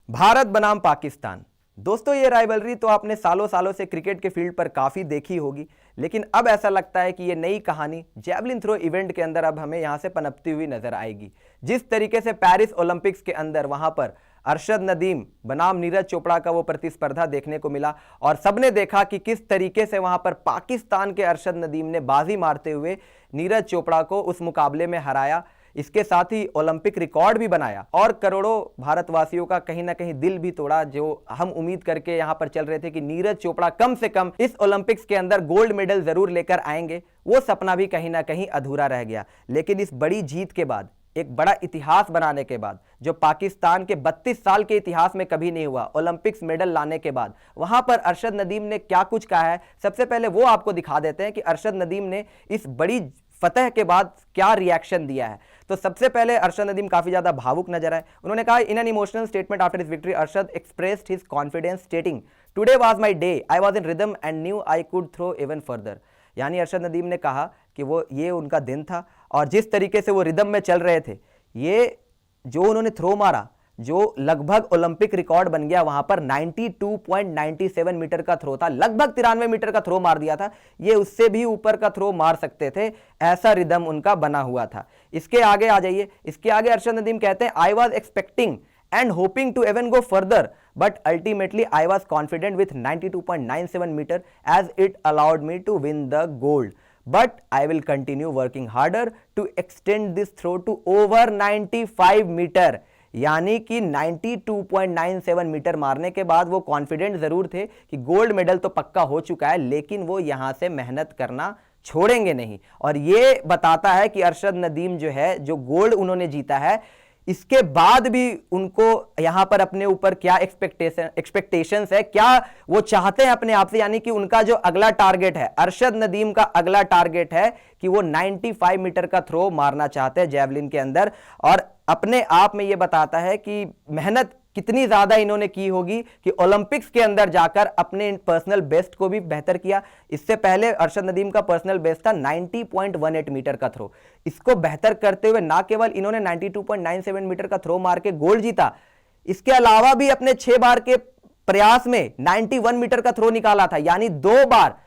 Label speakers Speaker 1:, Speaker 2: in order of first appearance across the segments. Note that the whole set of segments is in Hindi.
Speaker 1: भारत बनाम पाकिस्तान। दोस्तों, ये राइवलरी तो आपने सालों सालों से क्रिकेट के फील्ड पर काफ़ी देखी होगी, लेकिन अब ऐसा लगता है कि ये नई कहानी जैवलिन थ्रो इवेंट के अंदर अब हमें यहाँ से पनपती हुई नजर आएगी। जिस तरीके से पेरिस ओलंपिक्स के अंदर वहाँ पर अरशद नदीम बनाम नीरज चोपड़ा का वो प्रतिस्पर्धा देखने को मिला और सबने देखा कि किस तरीके से वहाँ पर पाकिस्तान के अरशद नदीम ने बाजी मारते हुए नीरज चोपड़ा को उस मुकाबले में हराया। इसके साथ ही ओलंपिक रिकॉर्ड भी बनाया और करोड़ों भारतवासियों का कहीं ना कहीं दिल भी तोड़ा, जो हम उम्मीद करके यहां पर चल रहे थे कि नीरज चोपड़ा कम से कम इस ओलंपिक्स के अंदर गोल्ड मेडल जरूर लेकर आएंगे। वो सपना भी कहीं ना कहीं अधूरा रह गया। लेकिन इस बड़ी जीत के बाद, एक बड़ा इतिहास बनाने के बाद, जो पाकिस्तान के 32 साल के इतिहास में कभी नहीं हुआ, ओलंपिक्स मेडल लाने के बाद वहां पर अरशद नदीम ने क्या कुछ कहा है, सबसे पहले वो आपको दिखा देते हैं कि अरशद नदीम ने इस बड़ी फतह के बाद क्या रिएक्शन दिया है। तो सबसे पहले अरशद नदीम काफी ज्यादा भावुक नजर आए। उन्होंने कहा, in an emotional statement after his victory Arshad expressed his confidence stating, today was my day, I was in rhythm and knew I could throw even further. यानी अरशद नदीम ने कहा कि ये उनका दिन था और जिस तरीके से वो रिदम में चल रहे थे, ये जो उन्होंने थ्रो मारा, जो लगभग ओलंपिक रिकॉर्ड बन गया, वहां पर 92.97 मीटर का थ्रो था, लगभग 93 मीटर का थ्रो मार दिया था। ये उससे भी ऊपर का थ्रो मार सकते थे, ऐसा रिदम उनका बना हुआ था। इसके आगे आ जाइए। इसके आगे अरशद नदीम कहते हैं, I was expecting and hoping to even go further, but ultimately I was confident with 92.97 meter as it allowed me to win the gold. But I will continue working harder to extend this throw to over 95 meter. यानी कि 92.97 मीटर मारने के बाद वो कॉन्फिडेंट जरूर थे कि गोल्ड मेडल तो पक्का हो चुका है, लेकिन वो यहां से मेहनत करना छोड़ेंगे नहीं। और ये बताता है कि अरशद नदीम जो है, जो गोल्ड उन्होंने जीता है, इसके बाद भी उनको यहां पर अपने ऊपर क्या एक्सपेक्टेशंस है, क्या वो चाहते हैं अपने आप से। यानी कि उनका जो अगला टारगेट है, अरशद नदीम का अगला टारगेट है कि वो 95 मीटर का थ्रो मारना चाहते हैं जैवलिन के अंदर। और अपने आप में ये बताता है कि मेहनत कितनी ज्यादा इन्होंने की होगी कि ओलंपिक्स के अंदर जाकर अपने पर्सनल बेस्ट को भी बेहतर किया। इससे पहले अरशद नदीम का पर्सनल बेस्ट था 90.18 मीटर का थ्रो। इसको बेहतर करते हुए ना केवल इन्होंने 92.97 मीटर का थ्रो मार के गोल्ड जीता, इसके अलावा भी अपने 6 बार के प्रयास में 91 मीटर का थ्रो निकाला था। यानी 2 बार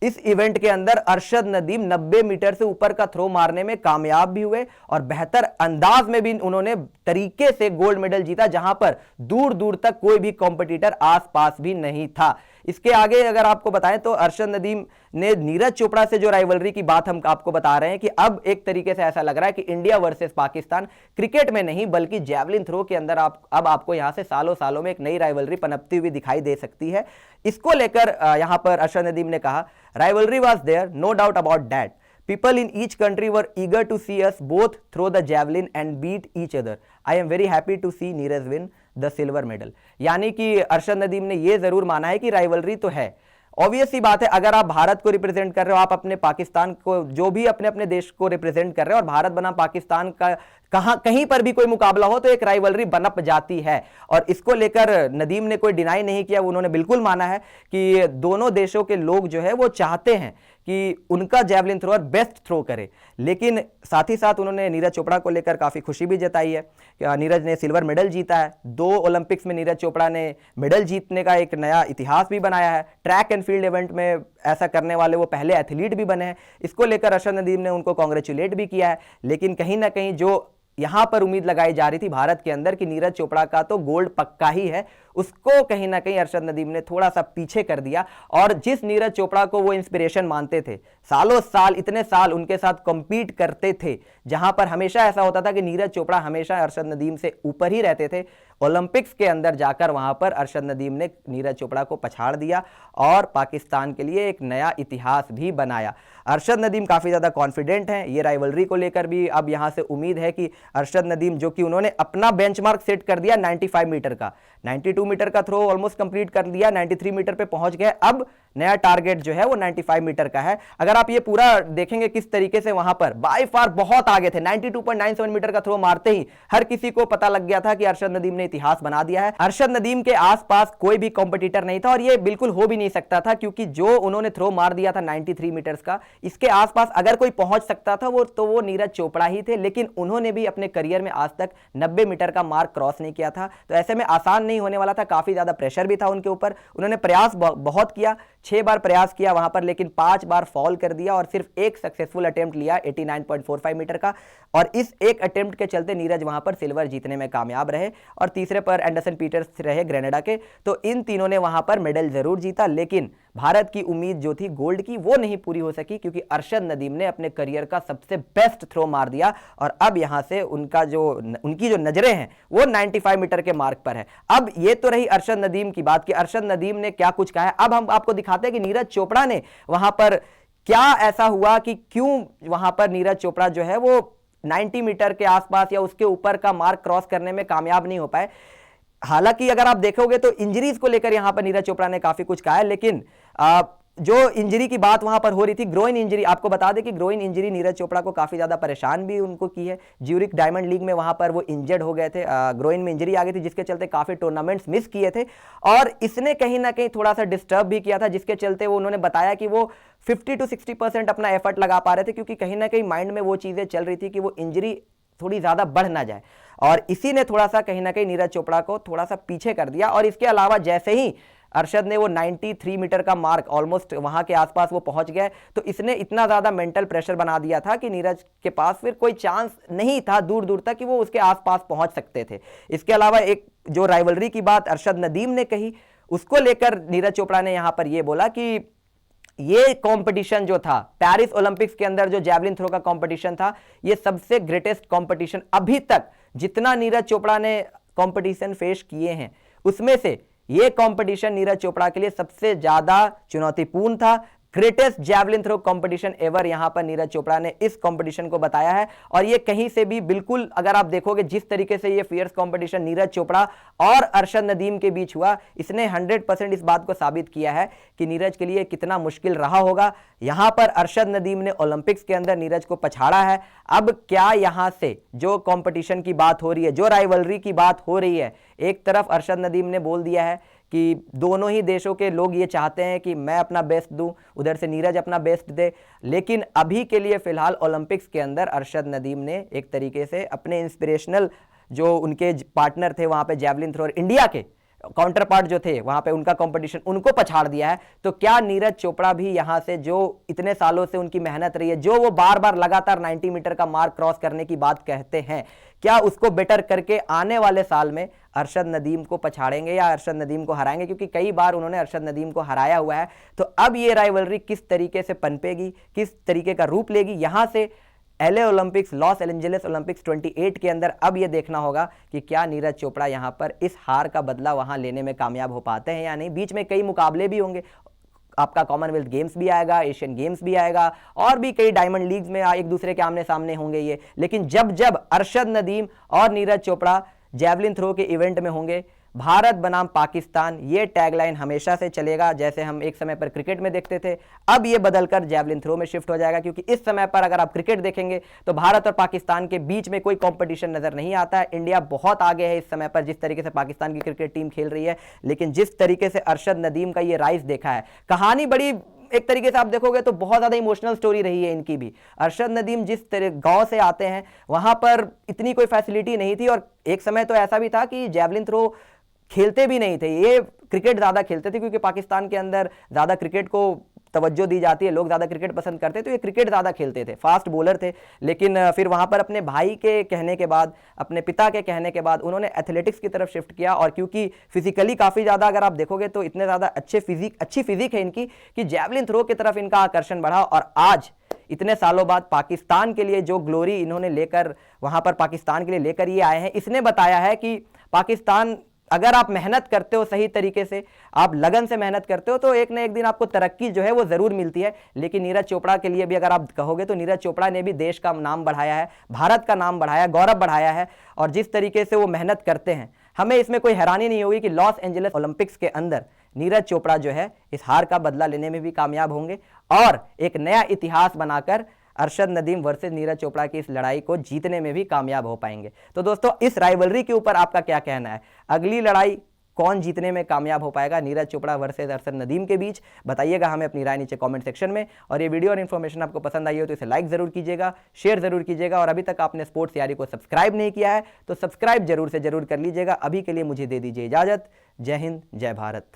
Speaker 1: इस इवेंट के अंदर अरशद नदीम 90 मीटर से ऊपर का थ्रो मारने में कामयाब भी हुए और बेहतर अंदाज में भी उन्होंने तरीके से गोल्ड मेडल जीता, जहां पर दूर दूर तक कोई भी कॉम्पिटिटर आसपास भी नहीं था। इसके आगे अगर आपको बताएं तो अरशद नदीम ने नीरज चोपड़ा से जो राइवलरी की बात हम आपको बता रहे हैं कि अब एक तरीके से ऐसा लग रहा है कि इंडिया वर्सेस पाकिस्तान क्रिकेट में नहीं बल्कि जैवलिन थ्रो के अंदर अब आपको यहां से सालों सालों में एक नई राइवलरी पनपती हुई दिखाई दे सकती है। इसको लेकर यहां पर अरशद नदीम ने कहा, rivalry was there, no doubt about that. People in each country were eager to see us both throw the javelin and beat each other. I am very happy to see Neeraj win the silver medal. यानी कि अरशद नदीम ने ये जरूर माना है कि राइवलरी तो है। ऑब्वियस सी बात है, अगर आप भारत को रिप्रेजेंट कर रहे हो, आप अपने पाकिस्तान को, जो भी अपने अपने देश को रिप्रेजेंट कर रहे हो, और भारत बनाम पाकिस्तान का कहीं पर भी कोई मुकाबला हो तो एक राइवलरी बनप जाती है। और इसको लेकर नदीम ने कोई डिनाई नहीं किया, उन्होंने बिल्कुल माना है कि दोनों देशों के लोग जो है वो चाहते हैं कि उनका जैवलिन थ्रोअर बेस्ट थ्रो करे। लेकिन साथ ही साथ उन्होंने नीरज चोपड़ा को लेकर काफी खुशी भी जताई है कि नीरज ने सिल्वर मेडल जीता है। 2 ओलंपिक्स में नीरज चोपड़ा ने मेडल जीतने का एक नया इतिहास भी बनाया है। ट्रैक एंड फील्ड इवेंट में ऐसा करने वाले वो पहले एथलीट भी बने हैं। इसको लेकर अरशद नदीम ने उनको कांग्रेचुलेट भी किया है। लेकिन कहीं ना कहीं जो यहां पर उम्मीद लगाई जा रही थी भारत के अंदर कि नीरज चोपड़ा का तो गोल्ड पक्का ही है, उसको कहीं ना कहीं अरशद नदीम ने थोड़ा सा पीछे कर दिया। और जिस नीरज चोपड़ा को वो इंस्पिरेशन मानते थे, सालों साल, इतने साल उनके साथ कंपीट करते थे, जहां पर हमेशा ऐसा होता था कि नीरज चोपड़ा हमेशा अरशद नदीम से ऊपर ही रहते थे, ओलंपिक्स के अंदर जाकर वहां पर अरशद नदीम ने नीरज चोपड़ा को पछाड़ दिया और पाकिस्तान के लिए एक नया इतिहास भी बनाया। अरशद नदीम काफी ज्यादा कॉन्फिडेंट हैं ये राइवलरी को लेकर भी। अब यहां से उम्मीद है कि अरशद नदीम, जो कि उन्होंने अपना बेंचमार्क सेट कर दिया 95 मीटर का, 92 मीटर का थ्रो ऑलमोस्ट कंप्लीट कर दिया, 93 मीटर पे पहुंच गए, अब नया टारगेट जो है वो 95 मीटर का है। अगर आप ये पूरा देखेंगे किस तरीके से वहां पर बाय फार बहुत आगे थे, 92.97 मीटर का थ्रो मारते ही हर किसी को पता लग गया था कि अरशद नदीम ने इतिहास बना दिया है। अरशद नदीम के आसपास कोई भी कॉम्पिटिटर नहीं था और ये बिल्कुल हो भी नहीं सकता था, क्योंकि जो उन्होंने थ्रो मार दिया था 93 मीटर्स का, इसके आसपास अगर कोई पहुंच सकता था वो नीरज चोपड़ा ही थे। लेकिन उन्होंने भी अपने करियर में आज तक 90 मीटर का मार्क क्रॉस नहीं किया था, तो ऐसे में आसान नहीं होने वाला था, काफी ज्यादा प्रेशर भी था उनके ऊपर। उन्होंने प्रयास बहुत किया, 6 बार प्रयास किया वहां पर, लेकिन 5 बार फॉल कर दिया और सिर्फ एक सक्सेसफुल अटेम्प्ट लिया 89.45 मीटर का, और इस एक अटेम्प्ट के चलते नीरज वहां पर सिल्वर जीतने में कामयाब रहे। और तीसरे पर एंडरसन पीटर्स रहे ग्रेनेडा के। तो इन तीनों ने वहां पर मेडल जरूर जीता, लेकिन भारत की उम्मीद जो थी गोल्ड की वो नहीं पूरी हो सकी, क्योंकि अरशद नदीम ने अपने करियर का सबसे बेस्ट थ्रो मार दिया और अब यहां से उनकी जो नजरें हैं वो 95 मीटर के मार्क पर है। अब ये तो रही अरशद नदीम की बात कि अरशद नदीम ने क्या कुछ कहा है। अब हम आपको दिखाते हैं कि नीरज चोपड़ा ने वहां पर क्या ऐसा हुआ कि क्यों वहां पर नीरज चोपड़ा जो है वो 90 मीटर के आसपास या उसके ऊपर का मार्क क्रॉस करने में कामयाब नहीं हो पाए। हालांकि अगर आप देखोगे तो इंजरीज को लेकर यहां पर नीरज चोपड़ा ने काफी कुछ कहा है, लेकिन जो इंजरी की बात वहां पर हो रही थी, ग्रोइन इंजरी, आपको बता दें कि ग्रोइन इंजरी नीरज चोपड़ा को काफी ज्यादा परेशान भी उनको की है। ज्यूरिक डायमंड लीग में वहां पर वो इंजर्ड हो गए थे, ग्रोइन में इंजरी आ गई थी, जिसके चलते काफी टूर्नामेंट्स मिस किए थे और इसने कहीं ना कहीं थोड़ा सा डिस्टर्ब भी किया था, जिसके चलते वो उन्होंने बताया कि वो 50 to 60% अपना एफर्ट लगा पा रहे थे, क्योंकि कहीं ना कहीं माइंड में वो चीजें चल रही थी कि वो इंजरी थोड़ी ज्यादा बढ़ ना जाए, और इसी ने थोड़ा सा कहीं ना कहीं नीरज चोपड़ा को थोड़ा सा पीछे कर दिया। और इसके अलावा जैसे ही अरशद ने वो 93 मीटर का मार्क ऑलमोस्ट वहां के आसपास वो पहुंच गए, तो इसने इतना ज्यादा मेंटल प्रेशर बना दिया था कि नीरज के पास फिर कोई चांस नहीं था दूर दूर तक कि वो उसके आसपास पहुंच सकते थे। इसके अलावा एक जो राइवलरी की बात अरशद नदीम ने कही, उसको लेकर नीरज चोपड़ा ने यहां पर ये बोला कि ये कंपटीशन जो था पेरिस ओलंपिक्स के अंदर, जो जैवलिन थ्रो का कंपटीशन था, ये सबसे ग्रेटेस्ट कंपटीशन अभी तक जितना नीरज चोपड़ा ने कंपटीशन फेस किए हैं उसमें से ये कंपटीशन नीरज चोपड़ा के लिए सबसे ज्यादा चुनौतीपूर्ण था। Greatest javelin throw competition ever यहां पर नीरज चोपड़ा ने इस कंपटीशन को बताया है। और ये कहीं से भी बिल्कुल, अगर आप देखोगे जिस तरीके से ये फियर्स कंपटीशन नीरज चोपड़ा और अरशद नदीम के बीच हुआ, इसने 100% इस बात को साबित किया है कि नीरज के लिए कितना मुश्किल रहा होगा। यहां पर अरशद नदीम ने ओलंपिक्स के अंदर नीरज को पछाड़ा है। अब क्या यहां से जो कंपटीशन की बात हो रही है, जो राइवलरी की बात हो रही है, एक तरफ अरशद नदीम ने बोल दिया है कि दोनों ही देशों के लोग ये चाहते हैं कि मैं अपना बेस्ट दूं, उधर से नीरज अपना बेस्ट दे, लेकिन अभी के लिए फिलहाल ओलंपिक्स के अंदर अरशद नदीम ने एक तरीके से अपने इंस्पिरेशनल जो उनके पार्टनर थे वहां पे जैवलिन थ्रो, इंडिया के काउंटर पार्ट जो थे वहां पे उनका कंपटीशन, उनको पछाड़ दिया है। तो क्या नीरज चोपड़ा भी यहां से, जो इतने सालों से उनकी मेहनत रही है, जो वो बार बार लगातार 90 मीटर का मार्क क्रॉस करने की बात कहते हैं, क्या उसको बेटर करके आने वाले साल में अरशद नदीम को पछाड़ेंगे या अरशद नदीम को हराएंगे? क्योंकि कई बार उन्होंने अरशद नदीम को हराया हुआ है। तो अब ये राइवलरी किस तरीके से पनपेगी, किस तरीके का रूप लेगी, यहां से LA Olympics, Los Angeles Olympics 28 के अंदर अब यह देखना होगा कि क्या नीरज चोपड़ा यहां पर इस हार का बदला वहां लेने में कामयाब हो पाते हैं या नहीं। बीच में कई मुकाबले भी होंगे, आपका कॉमनवेल्थ गेम्स भी आएगा, एशियन गेम्स भी आएगा, और भी कई डायमंड लीग्स में एक दूसरे के आमने सामने होंगे ये। लेकिन जब जब अरशद नदीम और नीरज चोपड़ा जैवलिन थ्रो के इवेंट में होंगे, भारत बनाम पाकिस्तान, ये टैगलाइन हमेशा से चलेगा। जैसे हम एक समय पर क्रिकेट में देखते थे, अब ये बदलकर जैवलिन थ्रो में शिफ्ट हो जाएगा, क्योंकि इस समय पर अगर आप क्रिकेट देखेंगे तो भारत और पाकिस्तान के बीच में कोई कंपटीशन नजर नहीं आता है। इंडिया बहुत आगे है इस समय पर, जिस तरीके से पाकिस्तान की क्रिकेट टीम खेल रही है। लेकिन जिस तरीके से अरशद नदीम का ये राइज देखा है, कहानी बड़ी, एक तरीके से आप देखोगे तो बहुत ज्यादा इमोशनल स्टोरी रही है इनकी भी। अरशद नदीम जिस तरह गांव से आते हैं, वहां पर इतनी कोई फैसिलिटी नहीं थी, और एक समय तो ऐसा भी था कि जैवलिन थ्रो खेलते भी नहीं थे, ये क्रिकेट ज्यादा खेलते थे, क्योंकि पाकिस्तान के अंदर ज्यादा क्रिकेट को तवज्जो दी जाती है, लोग ज्यादा क्रिकेट पसंद करते हैं, तो ये क्रिकेट ज्यादा खेलते थे, फास्ट बॉलर थे। लेकिन फिर वहां पर अपने भाई के कहने के बाद, अपने पिता के कहने के बाद उन्होंने एथलेटिक्स की तरफ शिफ्ट किया। और क्योंकि फिजिकली काफी ज्यादा, अगर आप देखोगे तो इतने ज्यादा अच्छी फिजिक है इनकी, कि जैवलिन थ्रो की तरफ इनका आकर्षण बढ़ा। और आज इतने सालों बाद पाकिस्तान के लिए जो ग्लोरी इन्होंने लेकर, वहां पर पाकिस्तान के लिए लेकर ये आए हैं, इसने बताया है कि पाकिस्तान, अगर आप मेहनत करते हो सही तरीके से, आप लगन से मेहनत करते हो, तो एक ना एक दिन आपको तरक्की जो है वो जरूर मिलती है। लेकिन नीरज चोपड़ा के लिए भी अगर आप कहोगे तो नीरज चोपड़ा ने भी देश का नाम बढ़ाया है, भारत का नाम बढ़ाया, गौरव बढ़ाया है। और जिस तरीके से वो मेहनत करते हैं, हमें इसमें कोई हैरानी नहीं होगी कि लॉस एंजलिस ओलंपिक्स के अंदर नीरज चोपड़ा जो है इस हार का बदला लेने में भी कामयाब होंगे और एक नया इतिहास बनाकर अरशद नदीम वर्सेस नीरज चोपड़ा की इस लड़ाई को जीतने में भी कामयाब हो पाएंगे। तो दोस्तों, इस राइवलरी के ऊपर आपका क्या कहना है? अगली लड़ाई कौन जीतने में कामयाब हो पाएगा, नीरज चोपड़ा वर्सेस अरशद नदीम के बीच? बताइएगा हमें अपनी राय नीचे कमेंट सेक्शन में। और ये वीडियो और इन्फॉर्मेशन आपको पसंद आई हो तो इसे लाइक जरूर कीजिएगा, शेयर जरूर कीजिएगा, और अभी तक आपने स्पोर्ट्स यारी को सब्सक्राइब नहीं किया है तो सब्सक्राइब जरूर से जरूर कर लीजिएगा। अभी के लिए मुझे दे दीजिए इजाजत। जय हिंद, जय भारत।